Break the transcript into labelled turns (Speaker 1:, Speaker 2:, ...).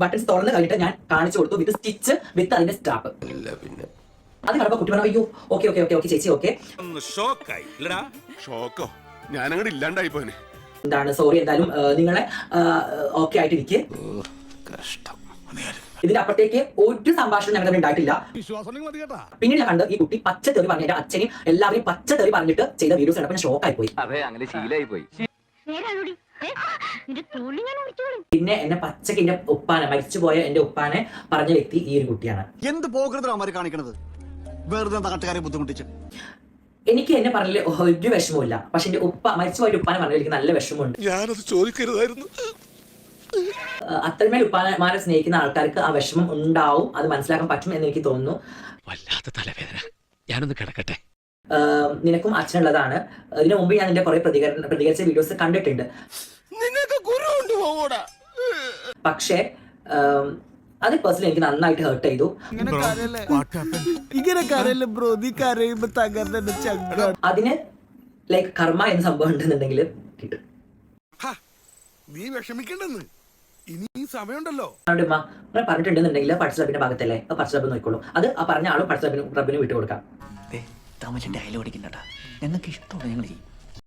Speaker 1: Buttons തുറന്ന് കഴിഞ്ഞിട്ട് ഞാൻ കാണിച്ചു കൊടുത്തു വിത്ത് സ്റ്റിച്ച് വിത്ത് അതിന്റെ സ്റ്റാപ്പ്. അത് കണ്ടപ്പോ കുട്ടി പറഞ്ഞു അയ്യോ ഓക്കെ ഓക്കെ ഓക്കെ ഓക്കെ ചേച്ചി ഓക്കെ.
Speaker 2: ഞാനങ്ങോട്ട് ഇല്ലാണ്ടായി പോനെ.
Speaker 1: എന്താണ് സോറി എന്തായാലും നിങ്ങളെ ഓക്കെ ആയിട്ടിരിക്കെ. ഇതിന്റെ അപ്പുറത്തേക്ക് ഒരു സംഭാഷണം ഞങ്ങൾ ഉണ്ടായിട്ടില്ല. പിന്നീട് ഞാൻ കണ്ട് ഈ കുട്ടി പച്ചത്തെറി പറഞ്ഞ എന്റെ അച്ഛനും എല്ലാവരെയും പച്ചത്തെറി പറഞ്ഞിട്ട് ചെയ്ത വീഡിയോസ് കണ്ടപ്പോൾ ഞാൻ ഷോക്കായി പോയി. പിന്നെ എന്നെ പച്ചക്ക് എന്റെ ഉപ്പാനെ മരിച്ചുപോയ എന്റെ ഉപ്പാനെ പറഞ്ഞ വ്യക്തി ഈ ഒരു കുട്ടിയാണ്.
Speaker 3: എന്ത് പോകൃതമാണ് കാണിക്കണത്? വെറുതെ നാട്ടുകാരെ ബുദ്ധിമുട്ടിച്ച്.
Speaker 1: എനിക്ക് എന്നെ പറഞ്ഞില്ല ഒരു വിഷമമില്ല, പക്ഷെ എന്റെ ഉപ്പ മരിച്ചുപോയ ഉപ്പാനെ പറഞ്ഞാൽ എനിക്ക് നല്ല വിഷമമുണ്ട്.
Speaker 2: ഞാനത് ചോദിക്കരുതായിരുന്നു.
Speaker 1: അത്രമേൽ ഉപ്പാമാരെ സ്നേഹിക്കുന്ന ആൾക്കാർക്ക് ആ വിഷമം ഉണ്ടാവും, അത് മനസ്സിലാക്കാൻ പറ്റും എന്ന് എനിക്ക് തോന്നുന്നു.
Speaker 4: വല്ലാത്ത തലവേദന, ഞാനൊന്ന് കിടക്കട്ടെ.
Speaker 1: നിനക്കും അച്ഛനുള്ളതാണ്. ഇതിനു മുമ്പ് ഞാൻ നിന്റെ കുറെ പ്രതികരിച്ച വീഡിയോസ് കണ്ടിട്ടുണ്ട്. പക്ഷേ അത് പേഴ്സണലി എനിക്ക് നന്നായിട്ട് ഹേർട്ട് ചെയ്തു. അതിന് ലൈക്ക് കർമ്മ എന്ന സംഭവം ഉണ്ടെന്നുണ്ടെങ്കിൽ കിട്ടും.
Speaker 2: നീ വിഷമിക്കണ്ടെന്ന് ഇനി സമയമുണ്ടല്ലോ.
Speaker 1: അങ്ങനെ പറഞ്ഞിട്ടുണ്ടെന്നുണ്ടെങ്കിൽ പഠിച്ചതിന്റെ ഭാഗത്തല്ലേ പഠിച്ചത് നോക്കിക്കോളൂ. അത് ആ പറഞ്ഞ ആളും പഠിച്ചതിന് വിട്ടുകൊടുക്കാം.
Speaker 5: തമിഴിന്റെ അയലോടിക്കണ്ടട്ടാ, ഞങ്ങൾക്ക് ഇഷ്ടമുള്ള ഞങ്ങൾ ചെയ്യും.